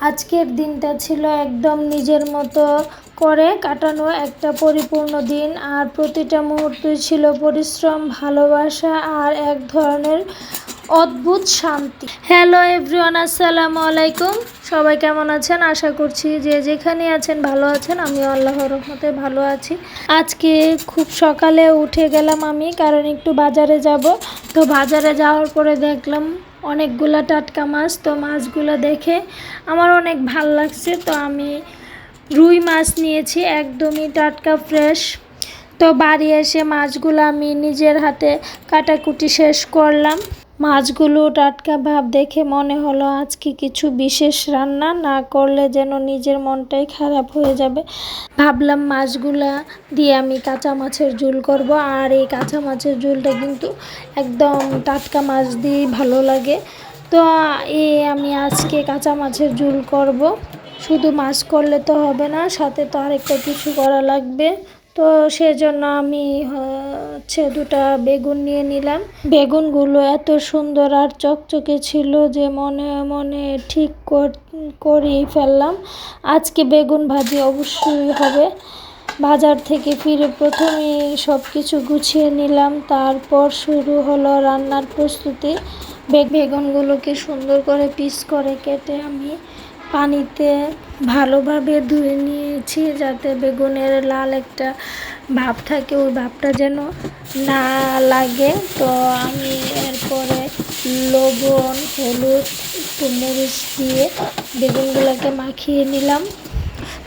আজকের দিনটা ছিল একদম নিজের মতো করে কাটানো একটা পরিপূর্ণ দিন। আর প্রতিটা মুহূর্তই ছিল পরিশ্রম, ভালোবাসা আর এক ধরনের অদ্ভুত শান্তি। হ্যালো এভরিওয়ান, আসসালামু আলাইকুম। সবাই কেমন আছেন? আশা করছি যে যেখানে আছেন ভালো আছেন। আমিও আল্লাহর রহমতে ভালো আছি। আজকে খুব সকালে উঠে গেলাম আমি, কারণ একটু বাজারে যাব। তো বাজারে যাওয়ার পরে দেখলাম অনেকগুলা টাটকা মাছ। তো মাছগুলো দেখে আমার অনেক ভাল লাগছে। তো আমি রুই মাছ নিয়েছি, একদমই টাটকা ফ্রেশ। তো বাড়ি এসে মাছগুলো আমি নিজের হাতে কাটাকুটি শেষ করলাম। মাছগুলো টাটকা ভাব দেখে মনে হলো আজকে কিছু বিশেষ রান্না না করলে যেন নিজের মনটাই খারাপ হয়ে যাবে। ভাবলাম মাছগুলা দিয়ে আমি কাঁচা মাছের ঝোল করব। আর এই কাঁচা মাছের ঝোলটা কিন্তু একদম টাটকা মাছ দিয়েই ভালো লাগে। তো আমি আজকে কাঁচা মাছের ঝোল করব। শুধু মাছ করলে তো হবে না, সাথে তো আরেকটা কিছু করা লাগবে। তো সেজন্য আমি দুটা বেগুন নিয়ে নিলাম। বেগুনগুলো এত সুন্দর আর চকচকে ছিল যে মনে মনে ঠিক করেই ফেললাম আজকে বেগুন ভাজি অবশ্যই হবে। বাজার থেকে ফিরে প্রথমেই সব কিছু গুছিয়ে নিলাম, তারপর শুরু হলো রান্নার প্রস্তুতি। বেগুনগুলোকে সুন্দর করে পিস করে কেটে আমি পানিতে ভালোভাবে ধুয়ে নিয়েছি, যাতে বেগুনের লাল একটা ভাব থাকে, ওই ভাবটা যেন না লাগে। তো আমি এরপরে লবণ, হলুদ, একটু মরিচ দিয়ে বেগুনগুলোকে মাখিয়ে নিলাম।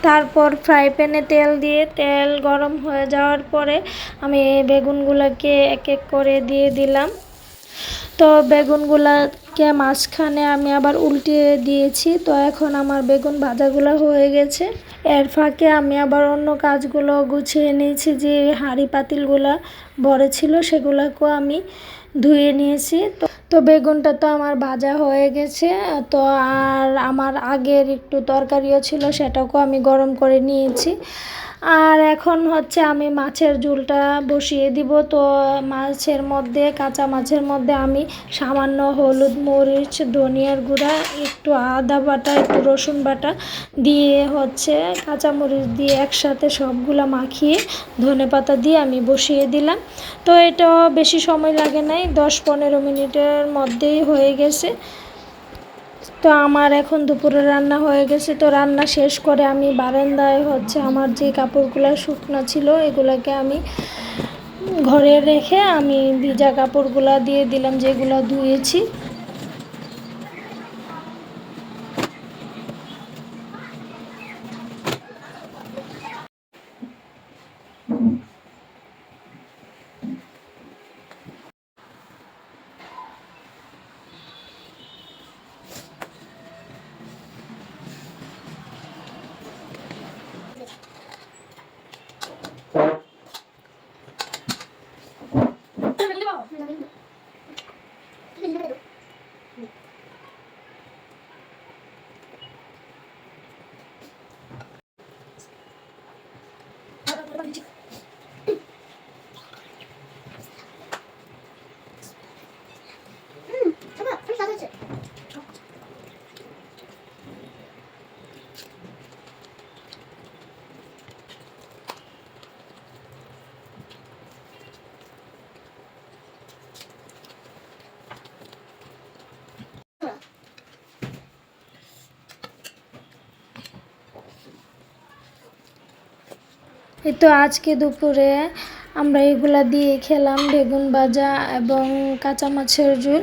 তারপর ফ্রাই প্যানে তেল দিয়ে তেল গরম হয়ে যাওয়ার পরে আমি বেগুনগুলোকে এক এক করে দিয়ে দিলাম। তো বেগুনগুলোকে মাঝখানে আমি আবার উল্টিয়ে দিয়েছি। তো এখন আমার বেগুন ভাজাগুলো হয়ে গেছে। এর ফাঁকে আমি আবার অন্য কাজগুলো গুছিয়ে নিয়েছি। যে হাঁড়ি পাতিলগুলো ভরে ছিল সেগুলোকেও আমি ধুয়ে নিয়েছি। তো বেগুনটা তো আমার ভাজা হয়ে গেছে। তো আর আমার আগের একটু তরকারিও ছিল, সেটাকেও আমি গরম করে নিয়েছি। আর এখন আমি মাছের ঝোলটা বসিয়ে দিব। তো কাঁচা মাছের মধ্যে আমি সামান্য হলুদ, মরিচ, ধনিয়ার গুঁড়া, একটু আদা বাটা, একটু রসুন বাটা দিয়ে কাঁচা মরিচ দিয়ে একসাথে সবগুলা মাখিয়ে ধনেপাতা দিয়ে আমি বসিয়ে দিলাম। তো এটা বেশি সময় লাগে নাই, 10-15 মিনিটের মধ্যেই হয়ে গেছে। তো আমার এখন দুপুরে রান্না হয়ে গেছে। তো রান্না শেষ করে আমি বারান্দায় আমার যে কাপড়গুলো শুকনো ছিল এগুলোকে আমি ঘরে রেখে আমি ভিজা কাপড়গুলো দিয়ে দিলাম, যেগুলো ধুয়েছি। এই তো আজকে দুপুরে আমরা এগুলা দিয়ে খেলাম, বেগুন ভাজা এবং কাঁচা মাছের ঝোল।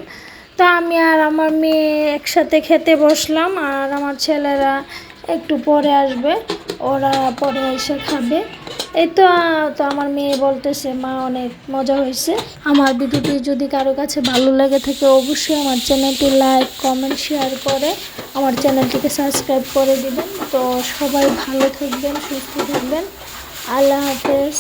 তো আমি আর আমার মেয়ে একসাথে খেতে বসলাম, আর আমার ছেলেরা একটু পরে আসবে, ওরা পরে এসে খাবে। এই তো আমার মেয়ে বলতেছে মা অনেক মজা হয়েছে। আমার ভিডিওটি যদি কারো কাছে ভালো লেগে থাকে অবশ্যই আমার চ্যানেলটি লাইক, কমেন্ট, শেয়ার করে আমার চ্যানেলটিকে সাবস্ক্রাইব করে দিবেন। তো সবাই ভালো থাকবেন, সুস্থ থাকবেন। আল্লাহ হাফেজ।